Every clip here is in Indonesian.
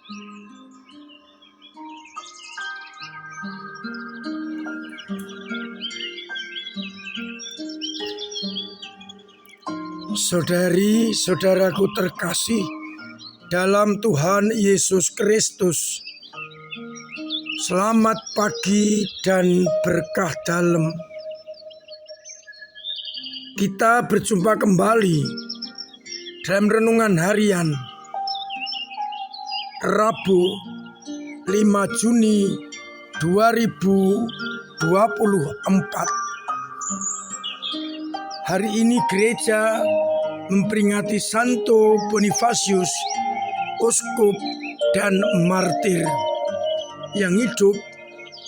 Saudari-saudaraku terkasih dalam Tuhan Yesus Kristus, selamat pagi dan berkah dalam. Kita berjumpa kembali dalam renungan harian Rabu 5 Juni 2024. Hari ini gereja memperingati Santo Bonifasius, uskup dan martir yang hidup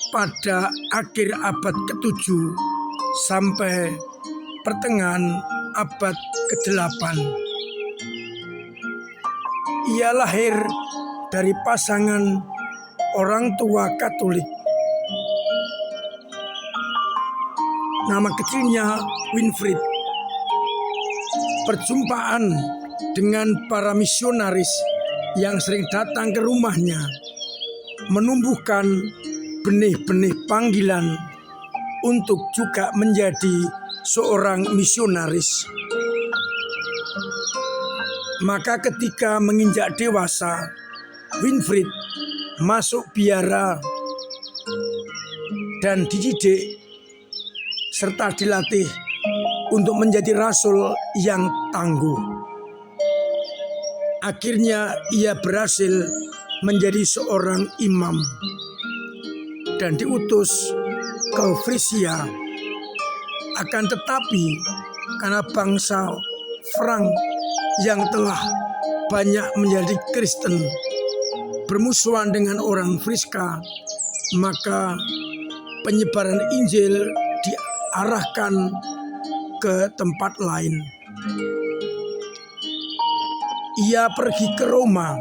pada akhir abad ke-7 sampai pertengahan abad ke-8. Ia lahir dari pasangan orang tua Katolik. Nama kecilnya Winfried. Perjumpaan dengan para misionaris yang sering datang ke rumahnya menumbuhkan benih-benih panggilan untuk juga menjadi seorang misionaris. Maka ketika menginjak dewasa, Winfried masuk biara dan dididik serta dilatih untuk menjadi rasul yang tangguh. Akhirnya ia berhasil menjadi seorang imam dan diutus ke Frisia. Akan tetapi karena bangsa Frank yang telah banyak menjadi Kristen bermusuhan dengan orang Friska, maka penyebaran Injil diarahkan ke tempat lain. Ia pergi ke Roma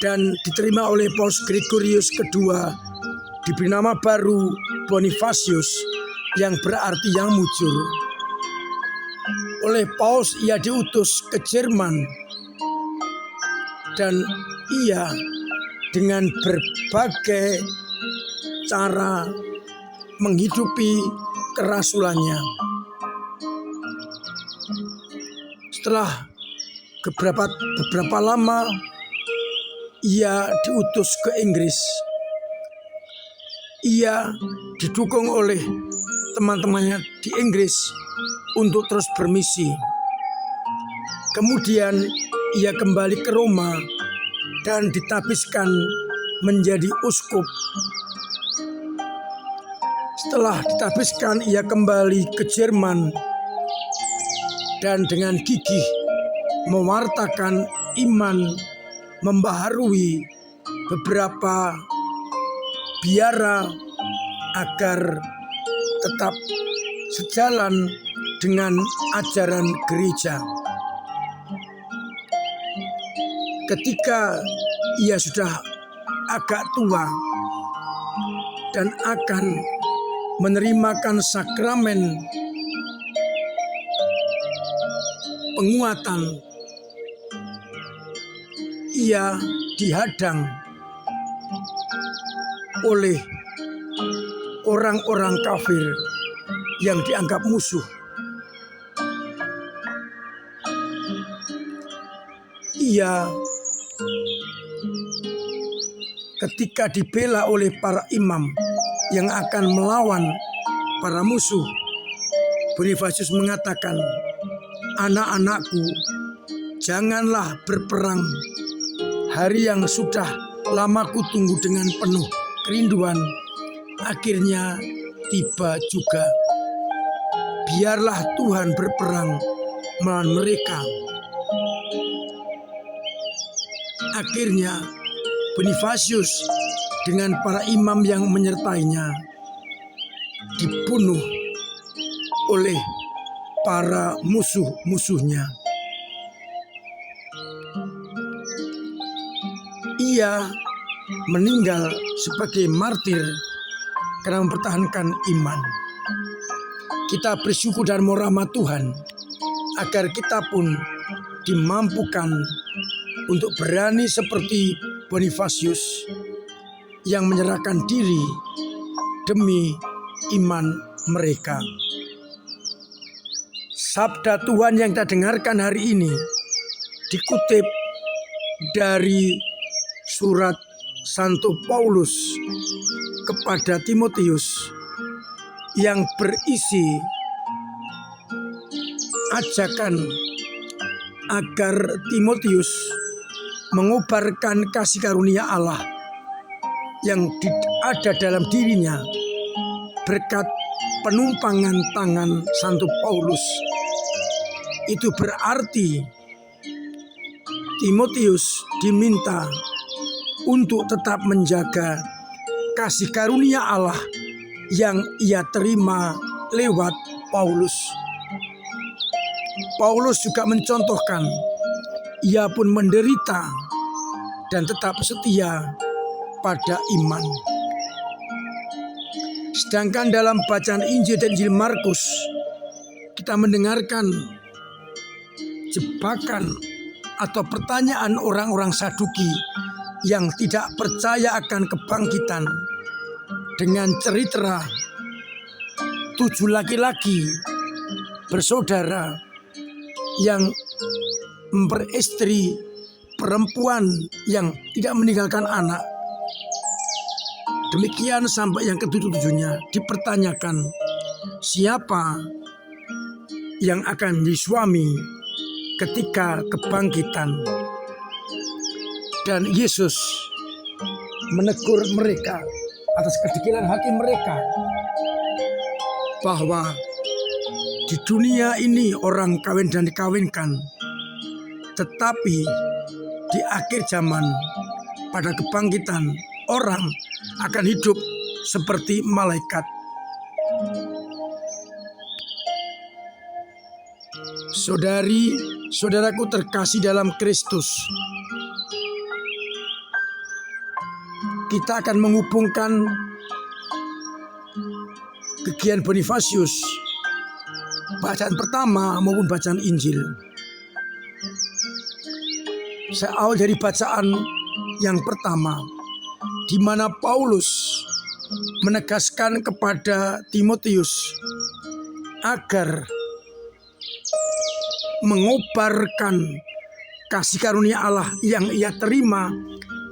dan diterima oleh Paus Gregorius kedua, diberi nama baru Bonifasius yang berarti yang mujur. Oleh Paus ia diutus ke Jerman dan ia dengan berbagai cara menghidupi kerasulannya. Setelah beberapa lama ia diutus ke Inggris. Ia didukung oleh teman-temannya di Inggris untuk terus bermisi. Kemudian ia kembali ke Roma dan ditapiskan menjadi uskup. Setelah ditapiskan, ia kembali ke Jerman dan dengan gigih mewartakan iman, membaharui beberapa biara agar tetap sejalan dengan ajaran gereja. Ketika ia sudah agak tua dan akan menerimakan sakramen penguatan, ia dihadang oleh orang-orang kafir yang dianggap musuh. Ia ketika dibela oleh para imam yang akan melawan para musuh, Bonifasius mengatakan, "Anak-anakku, janganlah berperang. Hari yang sudah lama kutunggu dengan penuh kerinduan akhirnya tiba juga. Biarlah Tuhan berperang melawan mereka." Akhirnya Bonifasius dengan para imam yang menyertainya dibunuh oleh para musuh-musuhnya. Ia meninggal sebagai martir karena mempertahankan iman. Kita bersyukur dan mohon rahmat Tuhan agar kita pun dimampukan untuk berani seperti Bonifasius yang menyerahkan diri demi iman mereka. Sabda Tuhan yang kita dengarkan hari ini dikutip dari surat Santo Paulus kepada Timotius yang berisi ajakan agar Timotius mengobarkan kasih karunia Allah yang ada dalam dirinya berkat penumpangan tangan Santo Paulus. Itu berarti Timotius diminta untuk tetap menjaga kasih karunia Allah yang ia terima lewat Paulus. Paulus juga mencontohkan, ia pun menderita dan tetap setia pada iman. Sedangkan dalam bacaan Injil dan Injil Markus, kita mendengarkan jebakan atau pertanyaan orang-orang Saduki yang tidak percaya akan kebangkitan dengan cerita 7 laki-laki bersaudara yang memperistri perempuan yang tidak meninggalkan anak. Demikian sampai yang ketujuh-tujuhnya dipertanyakan, siapa yang akan menjadi suami ketika kebangkitan. Dan Yesus menegur mereka atas kedegilan hati mereka bahwa di dunia ini orang kawin dan dikawinkan, tetapi di akhir zaman pada kebangkitan orang akan hidup seperti malaikat. Saudari-saudaraku terkasih dalam Kristus, kita akan menghubungkan kegiatan Bonifasius, bacaan pertama maupun bacaan Injil. Saya awal dari bacaan yang pertama, di mana Paulus menegaskan kepada Timotius agar mengobarkan kasih karunia Allah yang ia terima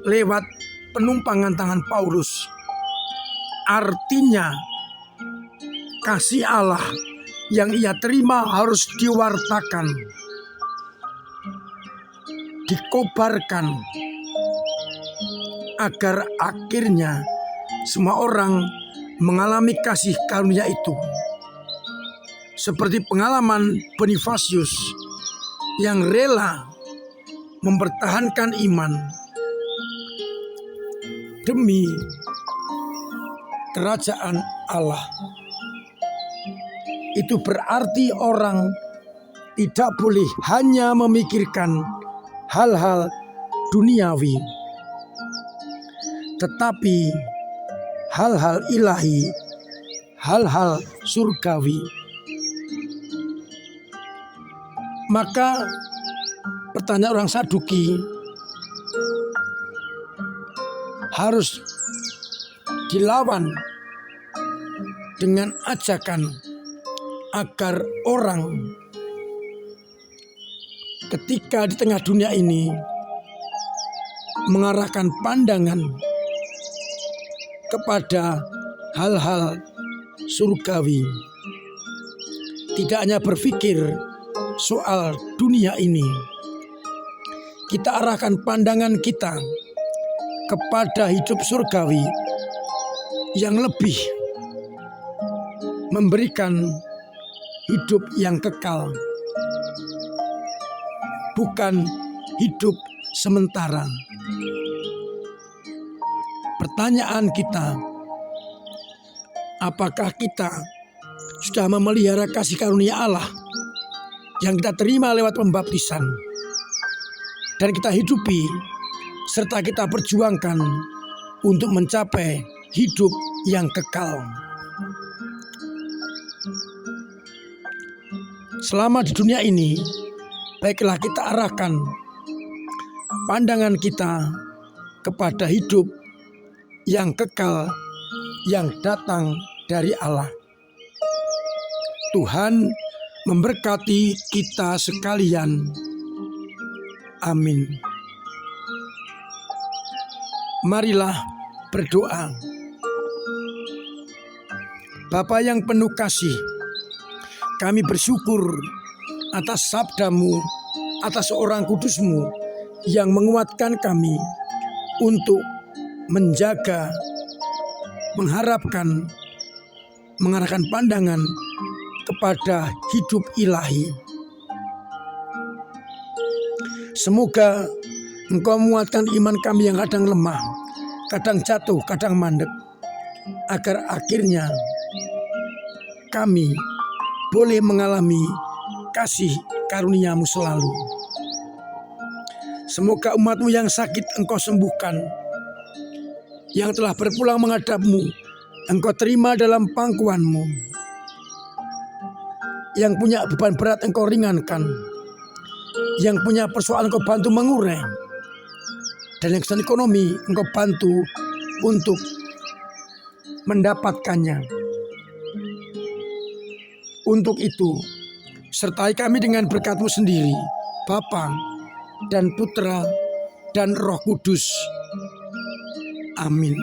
lewat penumpangan tangan Paulus. Artinya kasih Allah yang ia terima harus diwartakan, dikobarkan, agar akhirnya semua orang mengalami kasih karunia itu. Seperti pengalaman Bonifasius yang rela mempertahankan iman demi kerajaan Allah. Itu berarti orang tidak boleh hanya memikirkan hal-hal duniawi, tetapi hal-hal ilahi, hal-hal surgawi. Maka pertanyaan orang Saduki harus dilawan dengan ajakan agar orang ketika di tengah dunia ini mengarahkan pandangan kepada hal-hal surgawi. Tidak hanya berpikir soal dunia ini, kita arahkan pandangan kita kepada hidup surgawi yang lebih memberikan hidup yang kekal, bukan hidup sementara. Pertanyaan kita, apakah kita sudah memelihara kasih karunia Allah yang kita terima lewat pembaptisan dan kita hidupi serta kita perjuangkan untuk mencapai hidup yang kekal? Selama di dunia ini, baiklah kita arahkan pandangan kita kepada hidup yang kekal yang datang dari Allah. Tuhan memberkati kita sekalian. Amin. Marilah berdoa. Bapa yang penuh kasih, kami bersyukur atas sabda-Mu, atas orang kudus-Mu yang menguatkan kami untuk menjaga, mengharapkan, mengarahkan pandangan kepada hidup ilahi. Semoga Engkau menguatkan iman kami yang kadang lemah, kadang jatuh, kadang mandek, agar akhirnya kami boleh mengalami kasih karunia-Mu selalu. Semoga umat-Mu yang sakit Engkau sembuhkan, yang telah berpulang menghadap-Mu Engkau terima dalam pangkuan-Mu, yang punya beban berat Engkau ringankan, yang punya persoalan Engkau bantu mengurai, dan yang kesulitan ekonomi Engkau bantu untuk mendapatkannya. Untuk itu, sertai kami dengan berkat-Mu sendiri, Bapa dan Putra dan Roh Kudus. Amin.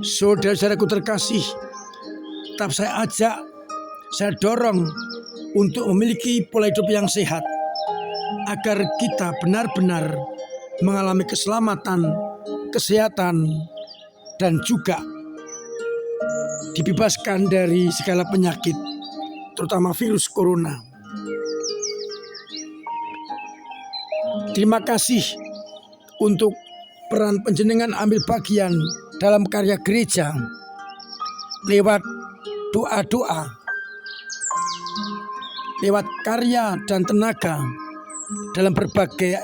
Saudara-saudaraku terkasih, tetap saya ajak, saya dorong untuk memiliki pola hidup yang sehat, agar kita benar-benar mengalami keselamatan, kesehatan, dan juga dibebaskan dari segala penyakit, terutama virus corona. Terima kasih untuk peran panjenengan ambil bagian dalam karya gereja lewat doa-doa, lewat karya dan tenaga dalam berbagai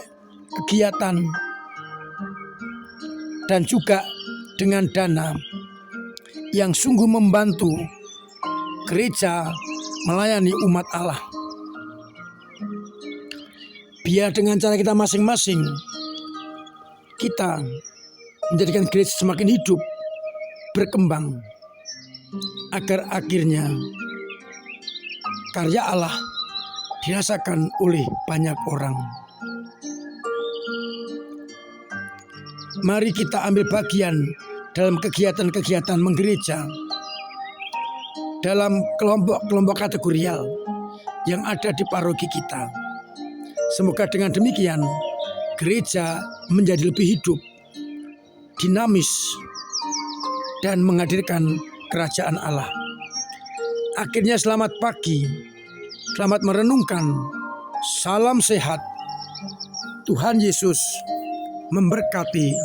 kegiatan, dan juga dengan dana yang sungguh membantu gereja melayani umat Allah. Biar dengan cara kita masing-masing, kita menjadikan gereja semakin hidup, berkembang, agar akhirnya karya Allah dirasakan oleh banyak orang. Mari kita ambil bagian dalam kegiatan-kegiatan menggereja, dalam kelompok-kelompok kategorial yang ada di paroki kita. Semoga dengan demikian gereja menjadi lebih hidup, dinamis, dan menghadirkan kerajaan Allah. Akhirnya selamat pagi, selamat merenungkan, salam sehat. Tuhan Yesus memberkati.